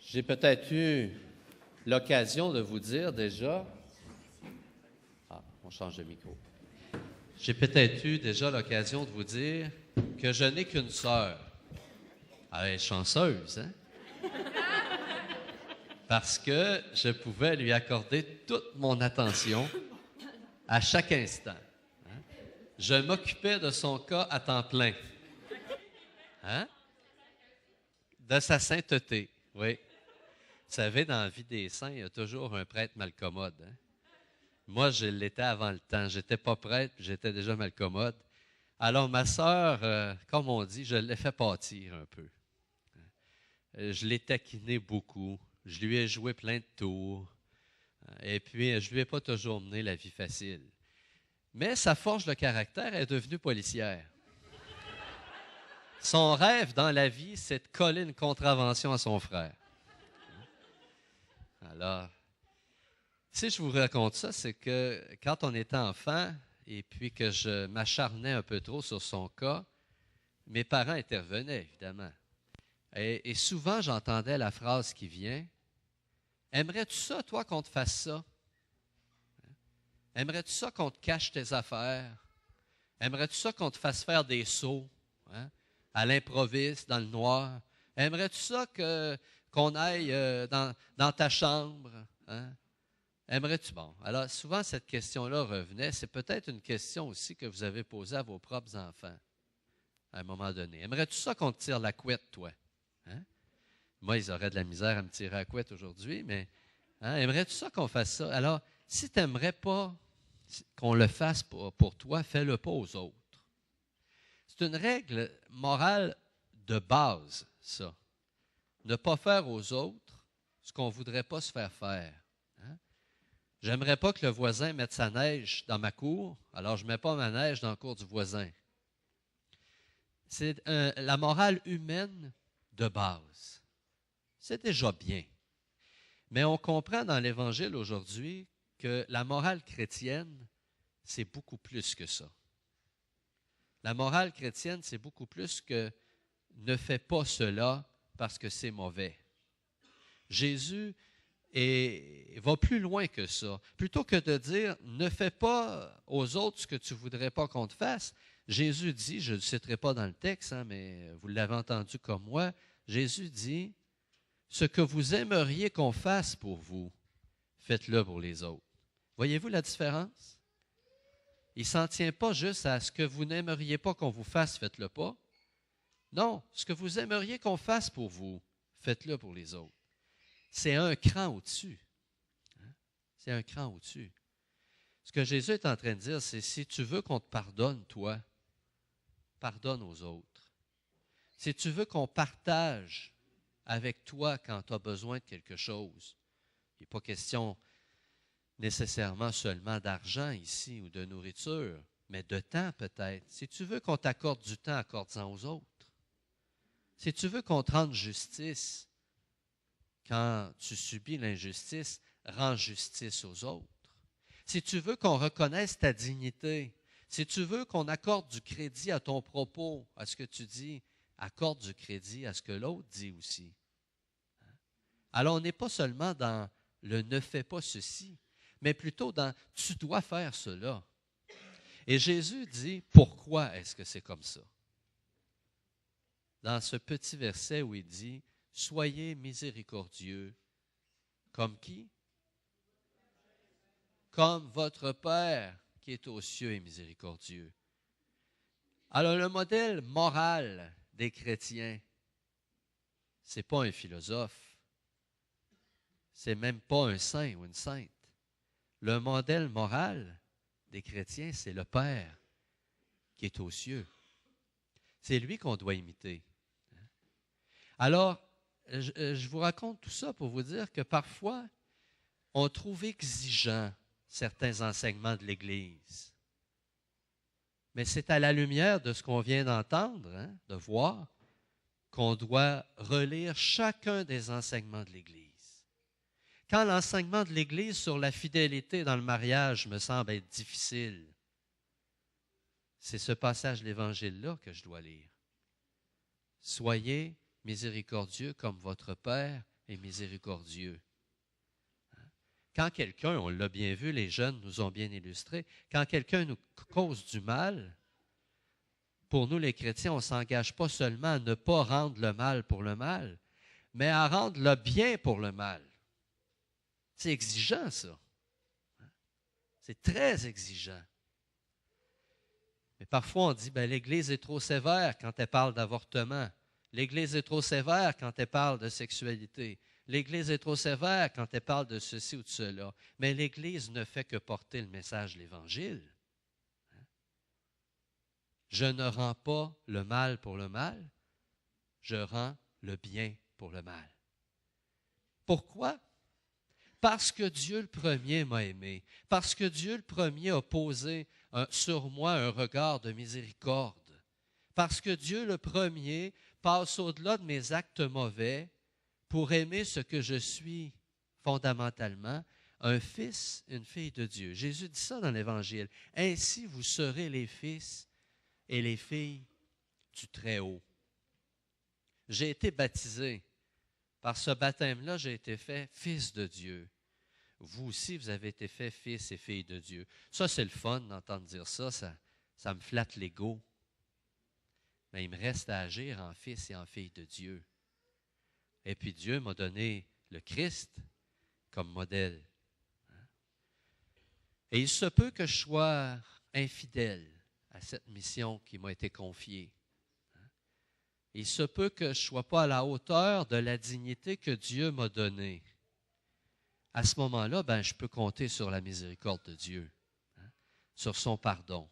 J'ai peut-être eu l'occasion de vous dire déjà... Ah, on change de micro. J'ai peut-être eu déjà l'occasion de vous dire que je n'ai qu'une sœur. Elle est chanceuse, hein? Parce que je pouvais lui accorder toute mon attention à chaque instant. Hein? Je m'occupais de son cas à temps plein. Hein? De sa sainteté, oui. Vous savez, dans la vie des saints, il y a toujours un prêtre malcommode. Hein? Moi, je l'étais avant le temps. J'étais pas prêtre, puis j'étais déjà malcommode. Alors, ma sœur, comme on dit, je l'ai fait pâtir un peu. Je l'ai taquiné beaucoup. Je lui ai joué plein de tours. Et puis, je lui ai pas toujours mené la vie facile. Mais sa forge de caractère est devenue policière. Son rêve dans la vie, c'est de coller une contravention à son frère. Alors, si je vous raconte ça, c'est que quand on était enfant et puis que je m'acharnais un peu trop sur son cas, mes parents intervenaient, évidemment. Et souvent, j'entendais la phrase qui vient, « Aimerais-tu ça, toi, qu'on te fasse ça? Aimerais-tu ça qu'on te cache tes affaires? Aimerais-tu ça qu'on te fasse faire des sauts hein, à l'improviste, dans le noir? Aimerais-tu ça qu'on aille dans ta chambre? Hein? Aimerais-tu? Bon, alors souvent cette question-là revenait. C'est peut-être une question aussi que vous avez posée à vos propres enfants à un moment donné. Aimerais-tu ça qu'on te tire la couette, toi? Hein? Moi, ils auraient de la misère à me tirer la couette aujourd'hui, mais hein, aimerais-tu ça qu'on fasse ça? Alors, si tu n'aimerais pas qu'on le fasse pour toi, fais-le pas aux autres. C'est une règle morale de base, ça. Ne pas faire aux autres ce qu'on ne voudrait pas se faire faire. Hein? J'aimerais pas que le voisin mette sa neige dans ma cour, alors je ne mets pas ma neige dans la cour du voisin. C'est la morale humaine de base. C'est déjà bien. Mais on comprend dans l'Évangile aujourd'hui que la morale chrétienne, c'est beaucoup plus que ça. La morale chrétienne, c'est beaucoup plus que ne fais pas cela parce que c'est mauvais. Jésus va plus loin que ça. Plutôt que de dire ne fais pas aux autres ce que tu ne voudrais pas qu'on te fasse, Jésus dit, je ne le citerai pas dans le texte, hein, mais vous l'avez entendu comme moi, Jésus dit ce que vous aimeriez qu'on fasse pour vous, faites-le pour les autres. Voyez-vous la différence? Il ne s'en tient pas juste à ce que vous n'aimeriez pas qu'on vous fasse, faites-le pas. Non, ce que vous aimeriez qu'on fasse pour vous, faites-le pour les autres. C'est un cran au-dessus. Hein? C'est un cran au-dessus. Ce que Jésus est en train de dire, c'est si tu veux qu'on te pardonne, toi, pardonne aux autres. Si tu veux qu'on partage avec toi quand tu as besoin de quelque chose, il n'est pas question nécessairement seulement d'argent ici ou de nourriture, mais de temps peut-être. Si tu veux qu'on t'accorde du temps, accorde-en aux autres. Si tu veux qu'on te rende justice, quand tu subis l'injustice, rends justice aux autres. Si tu veux qu'on reconnaisse ta dignité, si tu veux qu'on accorde du crédit à ton propos, à ce que tu dis, accorde du crédit à ce que l'autre dit aussi. Alors, on n'est pas seulement dans le ne fais pas ceci, mais plutôt dans tu dois faire cela. Et Jésus dit pourquoi est-ce que c'est comme ça? Dans ce petit verset où il dit soyez miséricordieux, comme qui? Comme votre Père qui est aux cieux est miséricordieux. Alors, le modèle moral des chrétiens, ce n'est pas un philosophe, c'est même pas un saint ou une sainte. Le modèle moral des chrétiens, c'est le Père qui est aux cieux. C'est lui qu'on doit imiter. Alors, je vous raconte tout ça pour vous dire que parfois, on trouve exigeant certains enseignements de l'Église. Mais c'est à la lumière de ce qu'on vient d'entendre, hein, de voir, qu'on doit relire chacun des enseignements de l'Église. Quand l'enseignement de l'Église sur la fidélité dans le mariage me semble être difficile, c'est ce passage de l'Évangile-là que je dois lire. Soyez miséricordieux comme votre Père et miséricordieux. Quand quelqu'un, on l'a bien vu, les jeunes nous ont bien illustré, quand quelqu'un nous cause du mal, pour nous les chrétiens, on ne s'engage pas seulement à ne pas rendre le mal pour le mal, mais à rendre le bien pour le mal. C'est exigeant, ça. C'est très exigeant. Mais parfois, on dit, l'Église est trop sévère quand elle parle d'avortement. L'Église est trop sévère quand elle parle de sexualité. L'Église est trop sévère quand elle parle de ceci ou de cela. Mais l'Église ne fait que porter le message de l'Évangile. Je ne rends pas le mal pour le mal, je rends le bien pour le mal. Pourquoi? Parce que Dieu le premier m'a aimé, parce que Dieu le premier a posé sur moi un regard de miséricorde, parce que Dieu le premier passe au-delà de mes actes mauvais pour aimer ce que je suis fondamentalement, un fils, une fille de Dieu. Jésus dit ça dans l'Évangile. Ainsi vous serez les fils et les filles du Très-Haut. J'ai été baptisé. Par ce baptême-là, j'ai été fait fils de Dieu. Vous aussi, vous avez été fait fils et filles de Dieu. Ça, c'est le fun d'entendre dire ça. Ça me flatte l'ego. Mais il me reste à agir en fils et en fille de Dieu. Et puis Dieu m'a donné le Christ comme modèle. Et il se peut que je sois infidèle à cette mission qui m'a été confiée. Il se peut que je ne sois pas à la hauteur de la dignité que Dieu m'a donnée. À ce moment-là, je peux compter sur la miséricorde de Dieu, sur son pardon.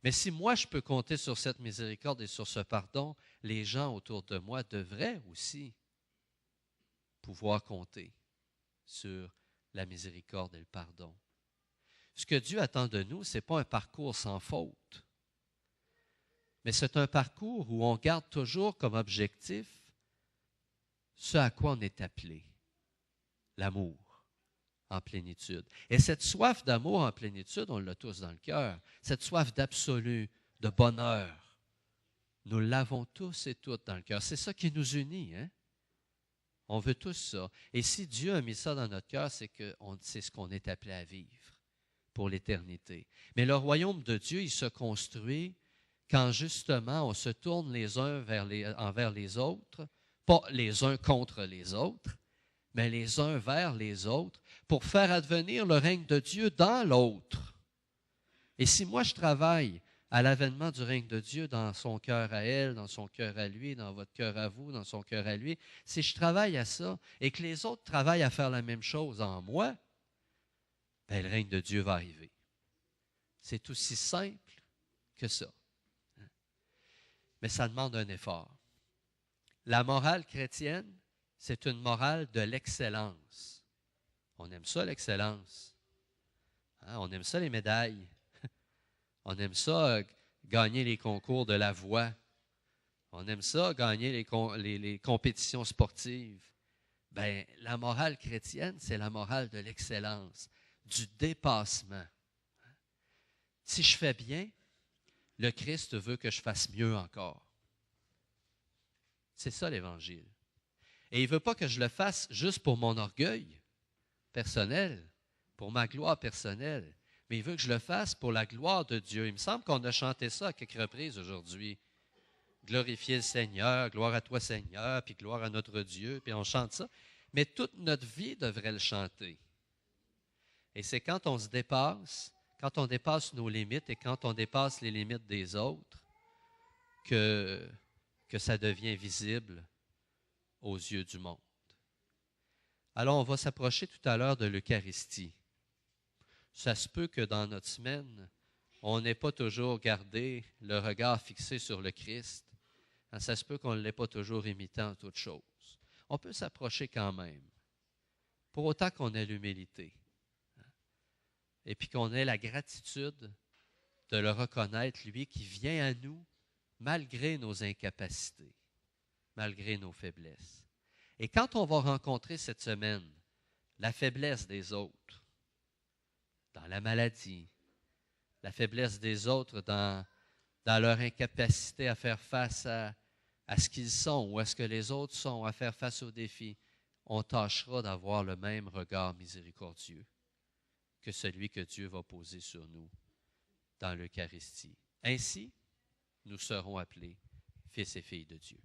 Mais si moi, je peux compter sur cette miséricorde et sur ce pardon, les gens autour de moi devraient aussi pouvoir compter sur la miséricorde et le pardon. Ce que Dieu attend de nous, ce n'est pas un parcours sans faute, mais c'est un parcours où on garde toujours comme objectif ce à quoi on est appelé, l'amour en plénitude. Et cette soif d'amour en plénitude, on l'a tous dans le cœur, cette soif d'absolu, de bonheur, nous l'avons tous et toutes dans le cœur. C'est ça qui nous unit, hein? On veut tous ça. Et si Dieu a mis ça dans notre cœur, c'est ce qu'on est appelé à vivre pour l'éternité. Mais le royaume de Dieu, il se construit quand justement on se tourne les uns envers les autres, pas les uns contre les autres, mais les uns vers les autres, pour faire advenir le règne de Dieu dans l'autre. Et si moi je travaille à l'avènement du règne de Dieu dans son cœur à elle, dans son cœur à lui, dans votre cœur à vous, dans son cœur à lui, si je travaille à ça et que les autres travaillent à faire la même chose en moi, le règne de Dieu va arriver. C'est aussi simple que ça. Mais ça demande un effort. La morale chrétienne, c'est une morale de l'excellence. On aime ça, l'excellence. On aime ça, les médailles. On aime ça, gagner les concours de la voix. On aime ça, gagner les compétitions sportives. La morale chrétienne, c'est la morale de l'excellence, du dépassement. Si je fais bien, le Christ veut que je fasse mieux encore. C'est ça l'Évangile. Et il ne veut pas que je le fasse juste pour mon orgueil personnel, pour ma gloire personnelle, mais il veut que je le fasse pour la gloire de Dieu. Il me semble qu'on a chanté ça à quelques reprises aujourd'hui. Glorifier le Seigneur, gloire à toi Seigneur, puis gloire à notre Dieu, puis on chante ça. Mais toute notre vie devrait le chanter. Et c'est quand on se dépasse, quand on dépasse nos limites et quand on dépasse les limites des autres, que ça devient visible aux yeux du monde. Alors, on va s'approcher tout à l'heure de l'Eucharistie. Ça se peut que dans notre semaine, on n'ait pas toujours gardé le regard fixé sur le Christ. Ça se peut qu'on ne l'ait pas toujours imité en toutes choses. On peut s'approcher quand même, pour autant qu'on ait l'humilité. Et puis qu'on ait la gratitude de le reconnaître, lui qui vient à nous malgré nos incapacités, malgré nos faiblesses. Et quand on va rencontrer cette semaine la faiblesse des autres, dans la maladie, la faiblesse des autres dans leur incapacité à faire face à ce qu'ils sont ou à ce que les autres sont, à faire face aux défis, on tâchera d'avoir le même regard miséricordieux que celui que Dieu va poser sur nous dans l'Eucharistie. Ainsi, nous serons appelés fils et filles de Dieu.